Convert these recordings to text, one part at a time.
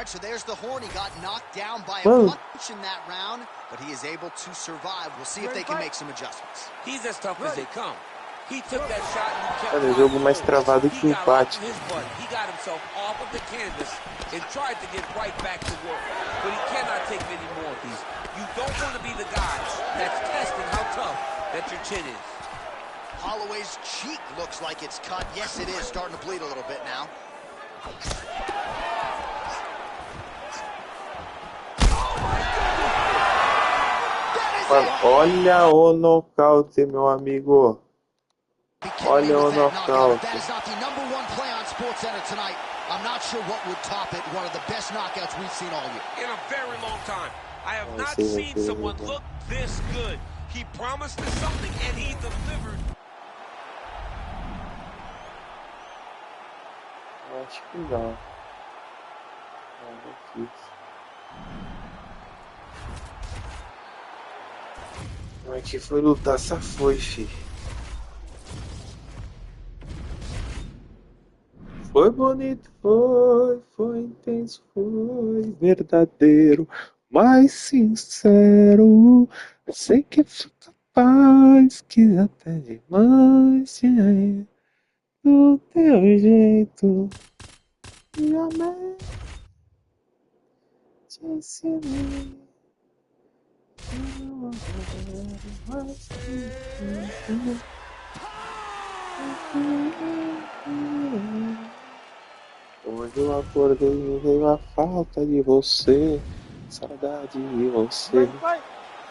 right, so there's the horn. He got knocked down by a punch in that round, but he is able to survive. We'll see if they can make some adjustments. He's as tough as they come. He took that shot and kept Olha, o jogo mais travado que o empate. He got himself off of the canvas and tried to get right back to work. But he cannot take many more of these. You don't want to be the guy that's testing how tough that your chin is. Holloway's cheek looks like it's cut. Yes, it is starting to bleed a little bit now. Olha o nocaute, meu amigo. Olha o nocaute. That is not the number one play on SportsCenter tonight. I'm not sure what would top it. One of the best knockouts we've seen all year. In a very long time. I have not seen someone look this good. He promised us something and he delivered. Acho que não. Como é que foi lutar? Essa foi, fi. Foi bonito, foi intenso, foi verdadeiro, mais sincero. Sei que fui capaz, quis até demais, do teu jeito. E amei, te ensinei. Hoje eu acordei e me veio a falta de você, saudade de você,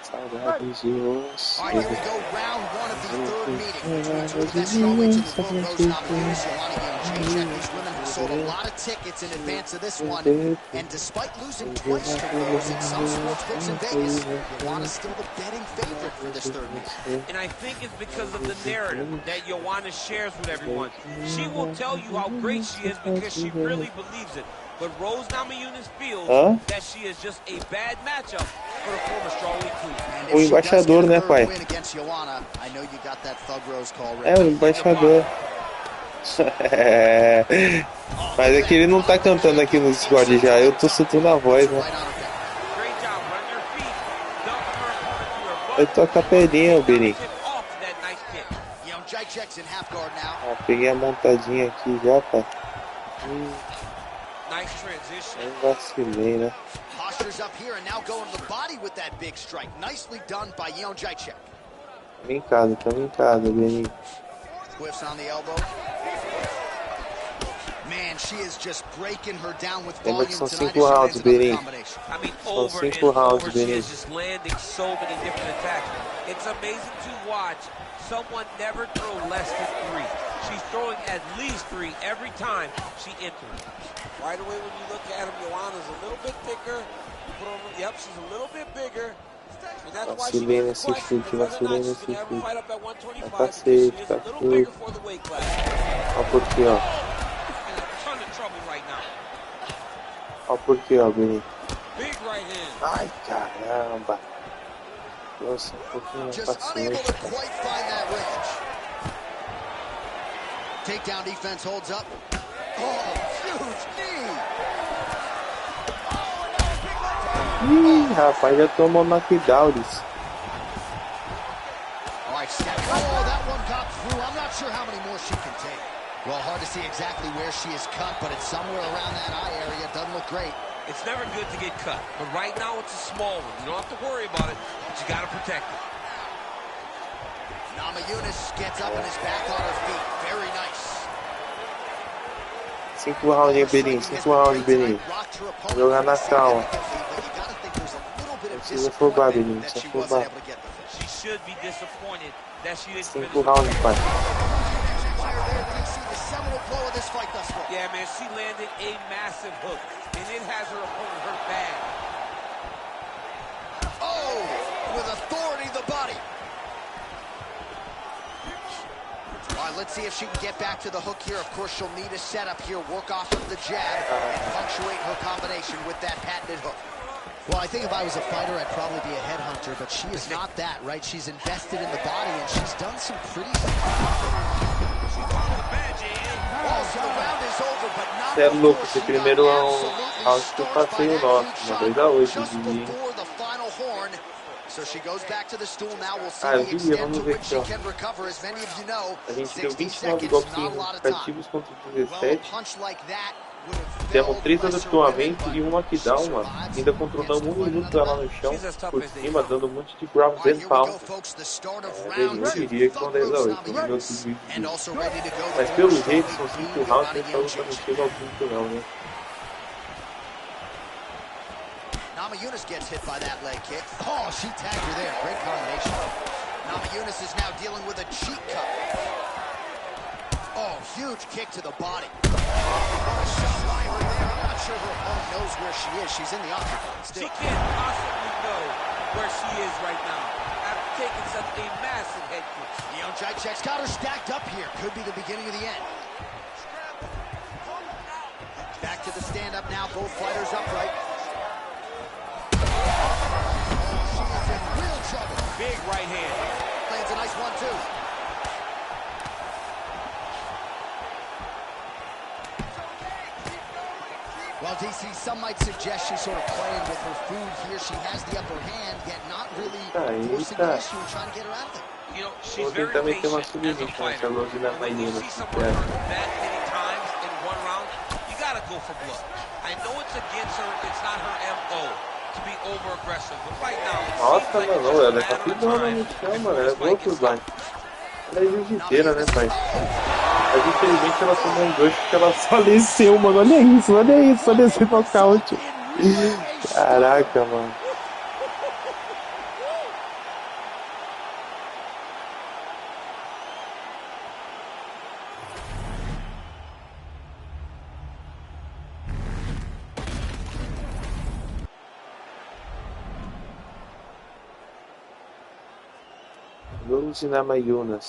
saudade de você. All right, here we go, round one of the third meeting between two of the best strawweights in the world. Rose Namajunas, Joanna Jędrzejczyk. These women have sold a lot of tickets in advance of this one, and despite losing twice to Rose in some sportsbooks in Vegas, Joanna's still the betting favorite for this third meeting. And I think it's because of the narrative that Joanna shares with everyone. She will tell you how great she is because she really believes it. But Rose Namajunas feels that she is just a bad matchup for the former strawweight queen. O embaixador, né, pai? É, o embaixador. Mas é que ele não tá cantando aqui no Discord já, eu tô soltando a voz, né? Eu tô com a pedrinha, o Beni. Ó, peguei a montadinha aqui já, pai. Eu vacilei, né? Postures up here and now going to the body with that big strike. Nicely done by Jędrzejczyk. Tá vincado, Beni. Whiffs on the elbow. Man, she is just breaking her down with volume tonight. São 5 rounds, Beni. I mean, São 5 rounds, she Beni. is just landing so many different attacks. It's amazing to watch someone never throw less than 3. She's throwing at least 3 every time she enters. Right away when you look at him, Joanna's a little bit thicker. Yep, she's a little bit bigger. And that's why she Vacilei nesse chute, vacilei nesse chute. Pra cacete, tá feio. Ó por aqui, ó. Ó por aqui, ó, Beni. Ai, caramba. Nossa, um pouquinho mais paciente. Takedown defense holds up. Oh, huge knee. Ih, rapaz, já tomou knockdowns. All right, oh, that one got through. I'm not sure how many more she can take. Well, hard to see exactly where she is cut, but it's somewhere around that eye area. Doesn't look great. It's never good to get cut, but right now it's a small one. You don't have to worry about it, but you got to protect it. Namajunas gets up and is back on her feet. Very nice. 5 rounds, Beni. 5 rounds, Beni. Jogar na calma. Não precisa afobar, Beni. Não precisa afobar. 5 rounds, pai. Yeah, man, she landed a massive hook, and it has her opponent hurt bad. Oh, with authority the body. All right, let's see if she can get back to the hook here. Of course, she'll need a setup here, work off of the jab, and punctuate her combination with that patented hook. Well, I think if I was a fighter, I'd probably be a headhunter, but she is not that, right? She's invested in the body, and she's done some pretty... Also, the round is over, but not Você é louco, before esse she got primeiro absolutely round que eu starched by passei o that nosso, huge uma shot 2-8 just de... before the final horn. So she goes back to the stool. Now we'll see Ah, eu the vi, extent vamos to ver which aqui, she ó. can recover. As many of you know, A gente deu 60 29 seconds, golpes not a lot of time. significativos contra Well, a 17. punch like that would have Demos felled 3 lesser women, adotivamentos but e um she knockdown, mano. survives Ainda and controlamos gets to 1 fight minuto another ela no match. chão, She's as tough por as they cima, come. dando um monte de ground All right, and here we go, pound. folks. The start of Velho, round eu two. diria que é um Thug 10 a moves 8 nos meus Namajunas. vídeos. And also ready to go, the Mas former pelo jeito, são strawweight 5 queen, rounds e Joanna essa luta não Jędrzejczyk. chega ao quinto não, né? Namajunas gets hit by that leg kick. Oh, she tagged her there. Great combination. Namajunas is now dealing with a cheek cut. Oh, huge kick to the body. What a shot by her there. I'm not sure her opponent knows where she is. She's in the octagon still. She can't possibly know where she is right now after taking such a massive head kick. Jędrzejczyk's got her stacked up here. Could be the beginning of the end. Back to the stand-up now. Both fighters upright. She is in real trouble. Big right hand. Lands a nice one, too. Well, DC, some might suggest she's sort of playing with her food here. She has the upper hand, yet not really forcing the issue and trying to get her out of there. You know, she's Vou very tentar meter uma patient as a submission fighter. nessa Rose da And when you Maína, see se someone der. hurt that many times in one round, you gotta go for blood. I know it's against her, it's not her MO to be over-aggressive, but right now, it Nossa, seems like mano, it's just a ela tá matter of pisando time no chão, before mano. Ela this é fight outro gets blind. stopped. Ela é jiu-jiteira, né, pai? Mas infelizmente ela tomou um dois porque ela faleceu, mano. Olha isso, olha esse nocaute. Caraca, mano. Rose Namajunas.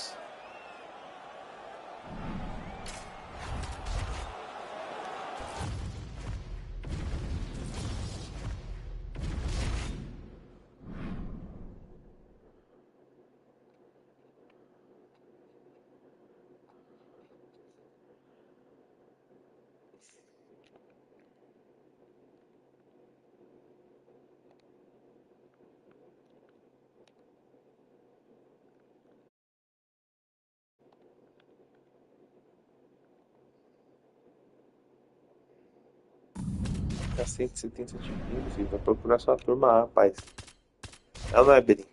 Tá 170 de ping, filho. Vai procurar sua turma, rapaz. Ela não é Beni.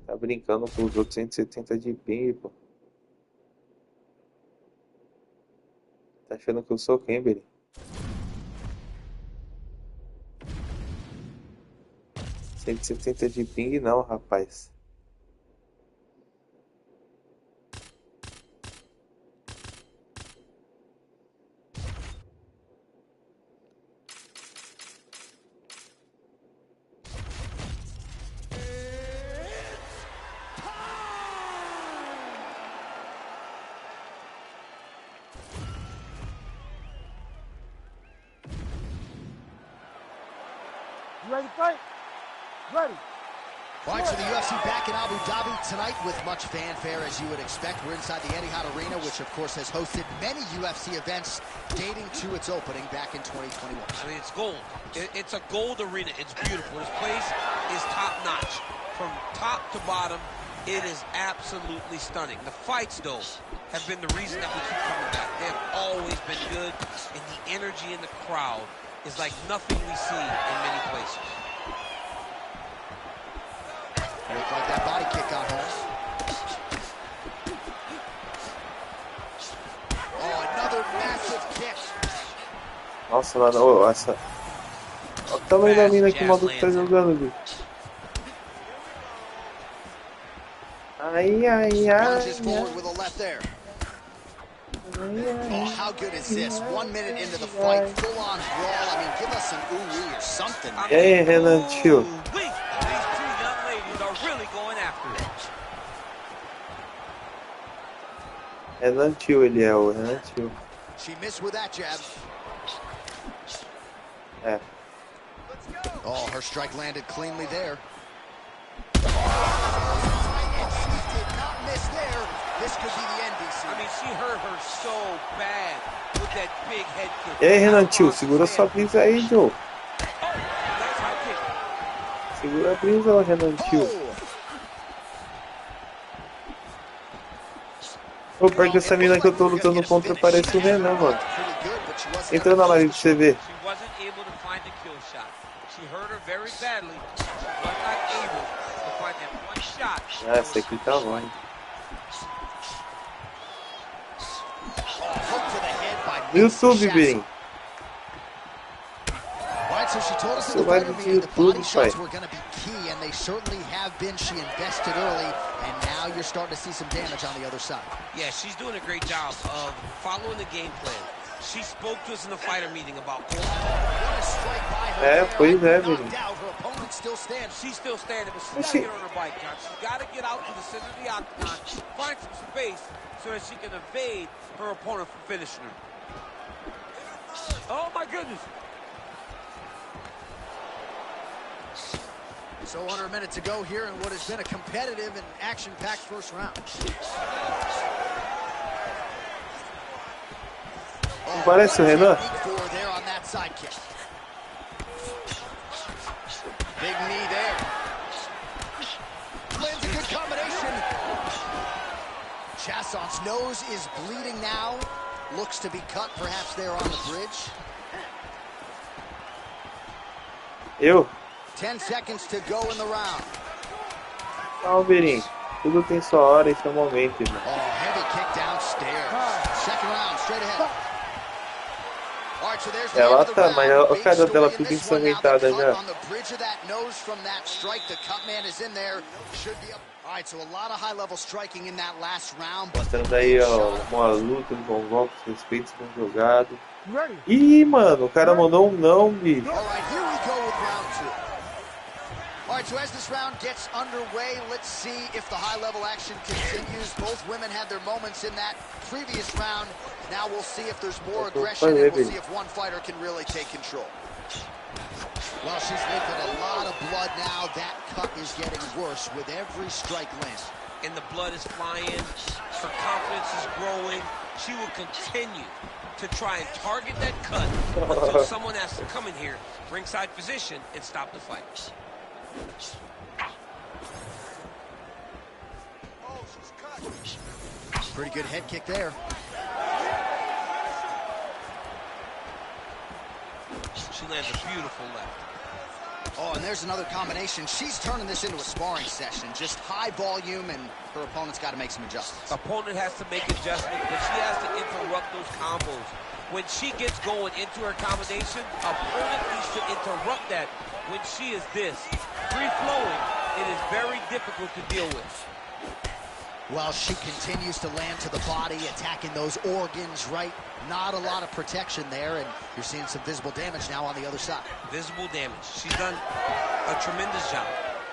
Tá brincando com os outros 170 de ping, pô. Tá achando que eu sou quem, Beni? 170 de ping não, rapaz. You ready to fight? Ready. All right, so the UFC back in Abu Dhabi tonight with much fanfare, as you would expect. We're inside the Etihad Arena, which, of course, has hosted many UFC events dating to its opening back in 2021. I mean, it's gold. It's a gold arena. It's beautiful. This place is top-notch. From top to bottom, it is absolutely stunning. The fights, though, have been the reason that we keep coming back. They have always been good, and the energy in the crowd is like nothing we see in many places. Looked like that body kick got home. Oh, another massive kick. Nossa, mano, ô, essa... Olha o tamanho da mina que o maluco tá jogando, bicho. Ai, ai, ai. Lunges forward with a left there. Oh, how good is this? 1 minute into the fight, full-on brawl. I mean, give us an ooh-wee or something. E aí, Renan, tio? These two young ladies are really going after it. Renan tio, ele é o Renan tio. She missed with that jab. É. Oh, her strike landed cleanly there. There. This could be the end, DC. I mean, she hurt her so bad with that big head kick. E aí, Renan Tio, segura sua brisa aí, Joe. Nice high kick. Segura a brisa, ó, Renan Tio. Pô, pior que essa mina que eu tô lutando contra parece o Renan, mano. Entra na live pra você ver. She wasn't able to find the kill shot. She hurt her very badly. She was not able to find that one shot. Ah, essa aqui tá longe. YouTube, bem. So she told us in the fighter meeting the body shots were going to be key, and they certainly have been. She invested early, and now you're starting to see some damage on the other side. Yeah, she's doing a great job of following the game plan. She spoke to us in the fighter meeting about pois é, velho. She's still standing, but she's got to get on her bike, John. She's got to get out to the center of the octagon, find some space so that she can evade her opponent from finishing her. Oh, my goodness. So under a minute to go here in what has been a competitive and action-packed first round. Parece o Renan. There on that side kick. Big knee there. Lands a good combination. Chasson's nose is bleeding now. Looks to be cut, perhaps there on the bridge. 10 seconds to go in the round. Calma, Beirinho. Tudo tem sua hora e seu momento, irmão. Oh, heavy kick downstairs. Second round, straight ahead. All right, so there's the Ela end of the tá, mas round. a cara dela tudo ensanguentada já. On the bridge of that nose from that strike, the cut man is in there. Should be up. All right, so a lot of high-level striking in that last round. Mostrando aí, ó, uma luta, um bom golpe, respeitos com jogado. Ih, mano, o cara mandou um não, bicho. All right, here we go with round two. All right, so as this round gets underway, let's see if the high-level action continues. Both women had their moments in that previous round. Now we'll see if there's more aggression, and we'll see if one fighter can really take control. Well, she's leaking a lot of blood now. That cut is getting worse with every strike land. And the blood is flying. Her confidence is growing. She will continue to try and target that cut until someone has to come in here, ringside position, and stop the fight. Oh, she's cut. Pretty good head kick there. She lands a beautiful left. Oh, and there's another combination. She's turning this into a sparring session. Just high volume, and her opponent's got to make some adjustments. Opponent has to make adjustments, but she has to interrupt those combos. When she gets going into her combination, opponent needs to interrupt that. When she is this free-flowing, it is very difficult to deal with. Well, she continues to land to the body, attacking those organs, right? Not a lot of protection there, and you're seeing some visible damage now on the other side. Visible damage. She's done a tremendous job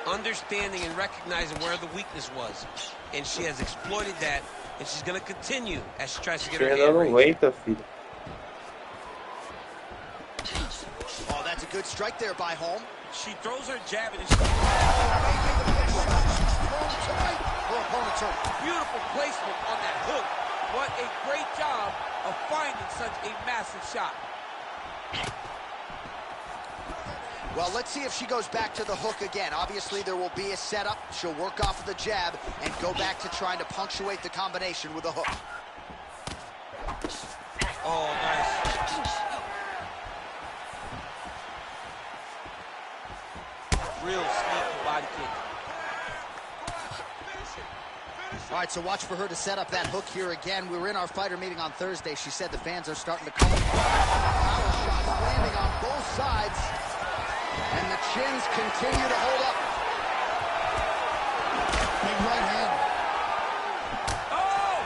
understanding and recognizing where the weakness was, and she has exploited that, and she's going to continue as she tries to get her hand raised. Oh, that's a good strike there by Holm. She throws her jab and her opponent's hurt. Beautiful placement on that hook. What a great job of finding such a massive shot. Well, let's see if she goes back to the hook again. Obviously, there will be a setup. She'll work off of the jab and go back to trying to punctuate the combination with a hook. Oh, nice. Real sneaky body kick. All right, so watch for her to set up that hook here again. We were in our fighter meeting on Thursday. She said the fans are starting to call. Power shots landing on both sides. And the chins continue to hold up. Big right hand. Oh!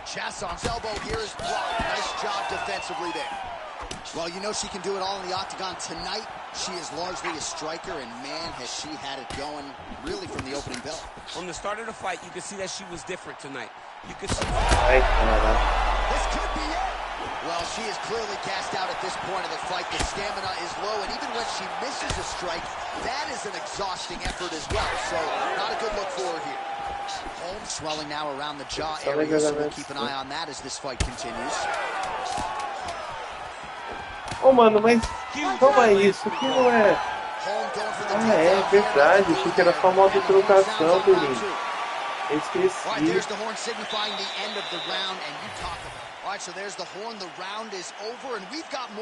Chasson's elbow here is blocked. Nice job defensively there. Well, you know she can do it all in the octagon tonight. She is largely a striker, and man, has she had it going really from the opening bell. From the start of the fight, you could see that she was different tonight. You could see... This could be it. Well, she is clearly gassed out at this point of the fight. The stamina is low, and even when she misses a strike, that is an exhausting effort as well. So, not a good look for her here. Holmes swelling now around the jaw area, so we'll keep an eye on that as this fight continues. Oh, mano, mas como é isso? Que não é? Ah, é verdade. Achei que era só modo de trocação, Pelinho. Eu esqueci.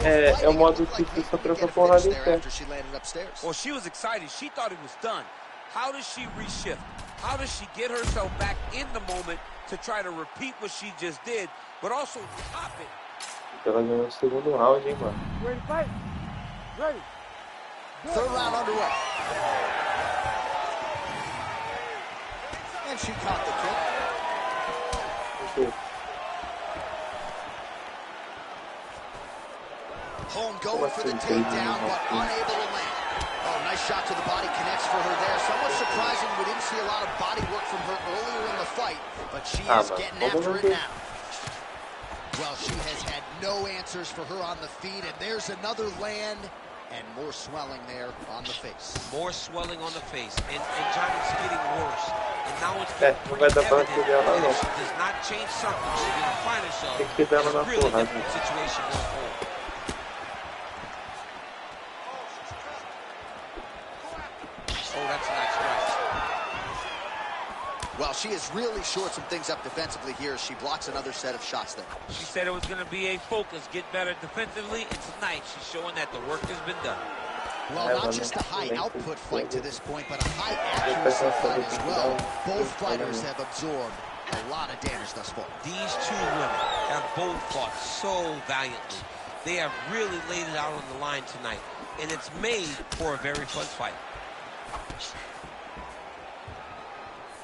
É o modo que você só troca porrada em pé. Well, she was excited. She thought it was done. How does she reshift? How does she get herself back in the moment to try to repeat what she just did, but also top it? Ela ganhou o segundo round, hein, mano. Ready to fight? Ready. Third round underway. And she caught the kick. Okay. Holm going for the takedown, but unable to land. Oh, nice shot to the body, connects for her there. Somewhat surprising, we didn't see a lot of body work from her earlier in the fight, but she is getting after it now. Well, she has had no answers for her on the feet, and there's another land, and more swelling there on the face. More swelling on the face, and Johnny's getting worse. And now it's getting pretty evident that if she does not change something, she's going to find herself in a really difficult situation going forward. Oh, that's a nice strike. Well, she has really shored some things up defensively here as she blocks another set of shots there. She said it was going to be a focus, get better defensively, and tonight she's showing that the work has been done. Well, not just a high-output fight to this point, but a high-accuracy fight as well. Both fighters have absorbed a lot of damage thus far. These two women have both fought so valiantly. They have really laid it out on the line tonight, and it's made for a very fun fight.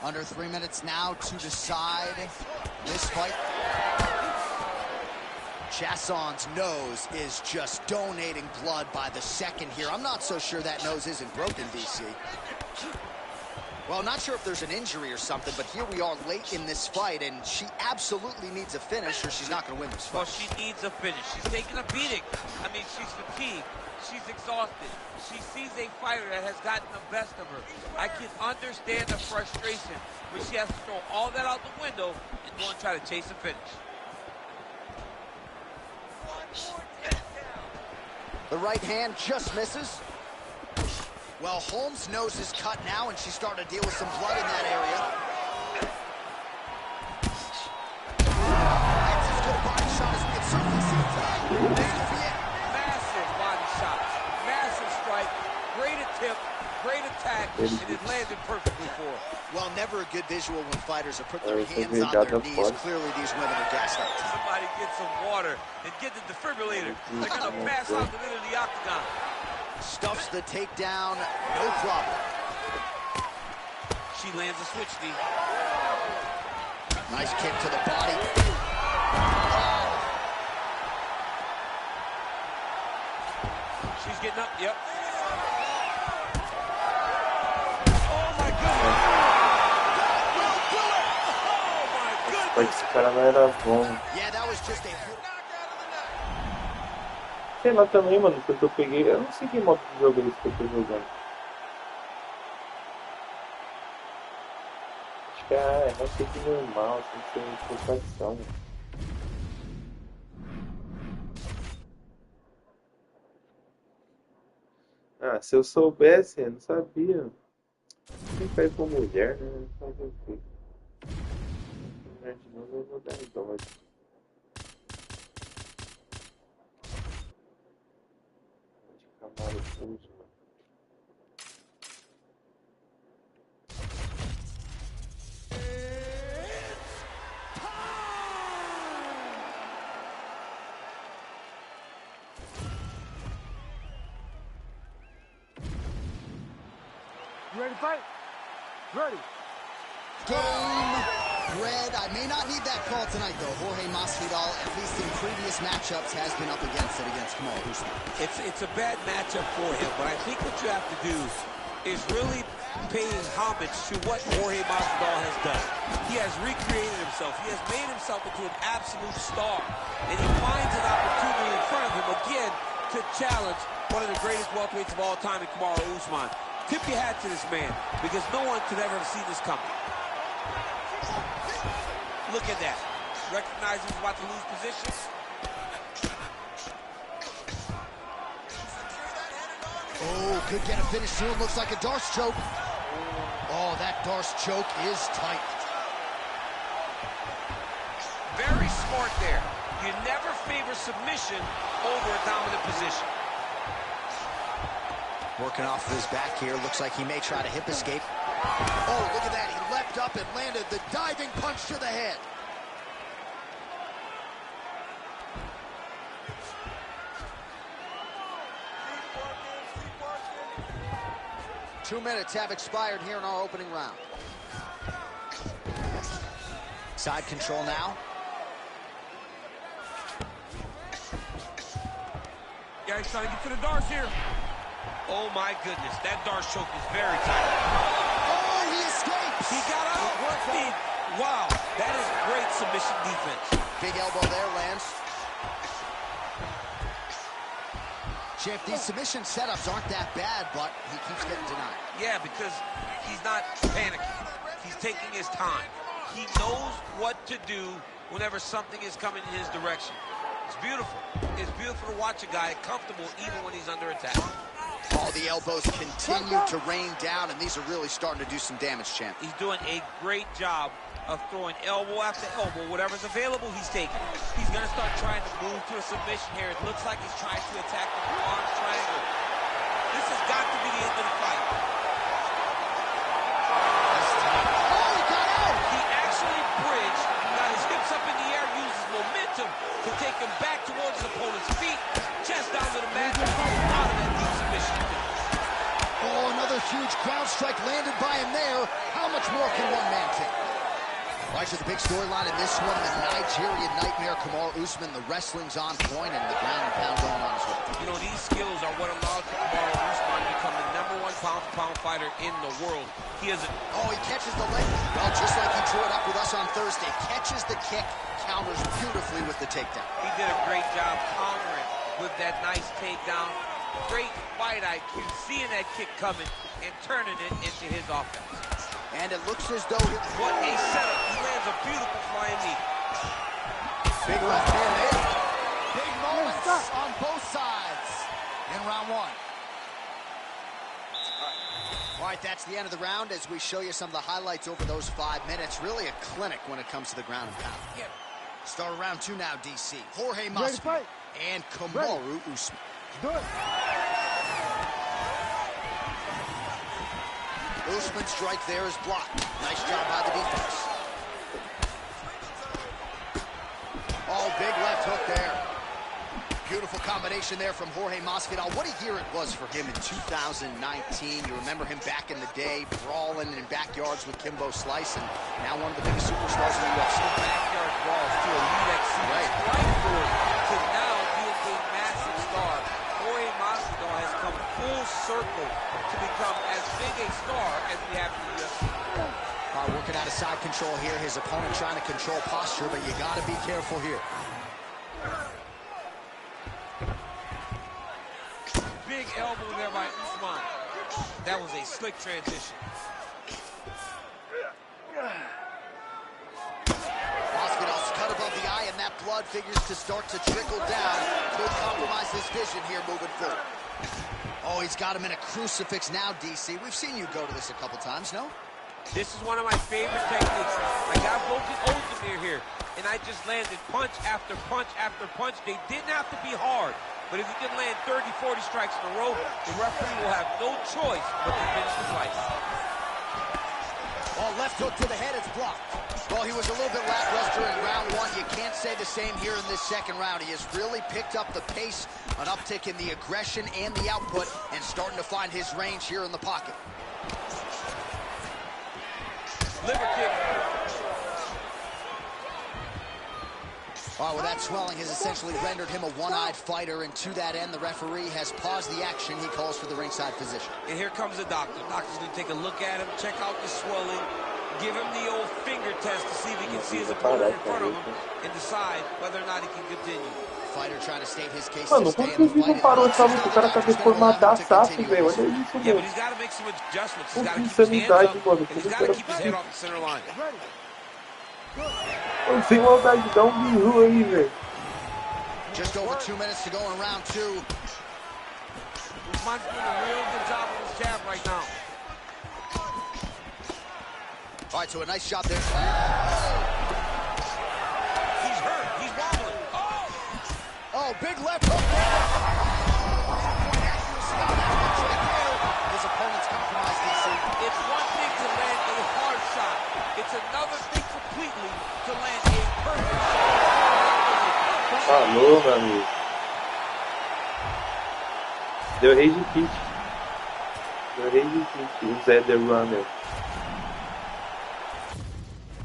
Under 3 minutes now to decide this fight. Chasson's nose is just donating blood by the second here. I'm not so sure that nose isn't broken, DC. Well, not sure if there's an injury or something, but here we are late in this fight, and she absolutely needs a finish or she's not going to win this fight. Well, she needs a finish. She's taking a beating. I mean, she's fatigued. She's exhausted. She sees a fighter that has gotten the best of her. I can understand the frustration, but she has to throw all that out the window and go and try to chase a finish. The right hand just misses. Well, Holmes' nose is cut now, and she's starting to deal with some blood in that area. That's as good a body shot as we can certainly see tonight. This could be it. Massive body shots, massive strike, great attempt, great attack, and it landed perfectly for her. Well, never a good visual when fighters are putting their hands on their knees. Clearly, these women are gassed up. Somebody get some water and get the defibrillator. They're going to pass out the middle of the octagon. Stuffs the takedown, no problem. She lands a switch knee. Nice kick to the body. She's getting up, yep. Oh my goodness! That will do it! Oh my goodness! Esse cara não era bom. Yeah, that was just a... Sei lá também, mano, porque eu peguei... Eu não sei que modo de jogo é esse que eu tô jogando. Acho que é ranking normal, sem ser proteção. Ah, se eu soubesse, eu não sabia. Quem faz com mulher, né? Faz o quê? Mulher de novo, eu vou dar dó. You ready to fight? Ready. Game, red I may not need that call tonight, though. Jorge Masvidal, at least in previous matchups, has been up against it against Kamaru Usman. It's a bad matchup for him, but I think what you have to do is really paying homage to what Jorge Masvidal has done. He has recreated himself. He has made himself into an absolute star. And he finds an opportunity in front of him again to challenge one of the greatest welterweights of all time in Kamaru Usman. Tip your hat to this man, because no one could ever have seen this coming. Look at that. Recognize he's about to lose position. Oh, could get a finish soon. Looks like a Darce choke. Oh, that Darce choke is tight. Very smart there. You never favor submission over a dominant position. Working off of his back here. Looks like he may try to hip escape. Oh, look at that. He leapt up and landed the diving punch to the head. Keep 2 minutes have expired here in our opening round. Side control now. Yeah, he's trying to get to the Darce here. Oh, my goodness. That Darce choke is very tight. Oh, he escapes. He got out. Wow, that is great submission defense. Big elbow there, lands. Champ, these submission setups aren't that bad, but he keeps getting denied. Yeah, because he's not panicking. He's taking his time. He knows what to do whenever something is coming in his direction. It's beautiful. It's beautiful to watch a guy comfortable even when he's under attack. All the elbows continue to rain down, and these are really starting to do some damage, champ. He's doing a great job of throwing elbow after elbow. Whatever's available, he's taking. He's going to start trying to move to a submission here. It looks like he's trying to attack the arm triangle. This has got to be the end of the fight. Oh, he got out! He actually bridged, got his hips up in the air, uses momentum to take him back towards his opponent's feet, chest down to the mat, out of that deep submission. Oh, another huge ground strike landed by him there. How much more can one man take? Right to the big storyline in this one, the Nigerian Nightmare, Kamaru Usman. The wrestling's on point and the ground and pound going on as well. You know, these skills are what allowed Kamaru Usman to become the #1 pound-for-pound fighter in the world. He is Oh, he catches the leg. Well, just like he drew it up with us on Thursday. Catches the kick, counters beautifully with the takedown. He did a great job countering with that nice takedown. Great fight IQ, seeing that kick coming and turning it into his offense. And it looks as though... What a setup. He lands a beautiful flying knee. Big left hand in. Big moments on both sides in round one. All right, that's the end of the round as we show you some of the highlights over those 5 minutes. Really a clinic when it comes to the ground and pound. Yeah. Start round two now, DC. Jorge Masvidal and Kamaru Usman. Do it. Usman's strike there is blocked. Nice job by the defense. Oh, big left hook there. Beautiful combination there from Jorge Masvidal. What a year it was for him in 2019. You remember him back in the day, brawling in backyards with Kimbo Slice, and now one of the biggest superstars in the UFC. Backyard brawls to Elite XC. Right. To now being a massive star. Jorge Masvidal has come full circle to become as big a star as we have in the UFC. Working out of side control here. His opponent trying to control posture, but you got to be careful here. Big elbow there by Usman. That was a slick transition. Masvidal's cut above the eye, and that blood figures to start to trickle down. Could compromise his vision here moving forward. Oh, he's got him in a crucifix now, DC. We've seen you go to this a couple times, no? This is one of my favorite techniques. I got Volkan Ozdemir here, and I just landed punch after punch after punch. They didn't have to be hard, but if you can land 30, 40 strikes in a row, the referee will have no choice but to finish the fight. Oh, left hook to the head, it's blocked. Well, he was a little bit lackluster in round one. You can't say the same here in this second round. He has really picked up the pace, an uptick in the aggression and the output, and starting to find his range here in the pocket. Liver kick. Oh, well, that swelling has essentially rendered him a one-eyed fighter, and to that end, the referee has paused the action. He calls for the ringside physician. And here comes the doctor. Doctor's going to take a look at him, check out the swelling, give him the old finger test to see if he can see his opponent in front of him and decide whether or not he can continue. Fighter trying to state his case Mano, to stay quanto in the tempo não fight. parou essa luta? O cara tá deformadaço, velho. Olha isso, Yeah, but mano. he's got to make some adjustments. He's Pô, got que to keep his hands up, insanidade, mano. and he's got to keep his head off the center line. Mano, sem maldade, dá um biru aí, velho. Just over 2 minutes to go in round 2. Usman's doing a real good job with his jab right now. All right, so a nice shot there. He's hurt. He's wobbling. Oh, big left hook there. Point accuracy on that punch right there. His opponent's compromised, DC. It's one thing to land a hard shot. It's another thing completely to land a perfect shot. Falou, meu amigo. Deu rage kit. Deu rage kit. O Zé The Runner.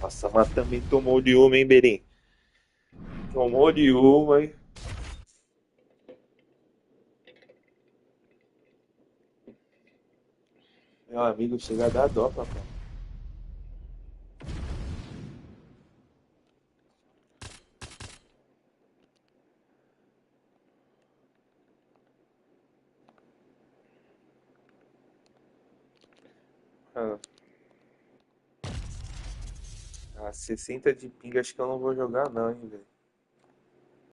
Nossa, mas também tomou de uma, hein, Berim? Tomou de uma, hein? Meu amigo, chega a dar dó, papai. Ah, 60 de pinga acho que eu não vou jogar não, hein, velho.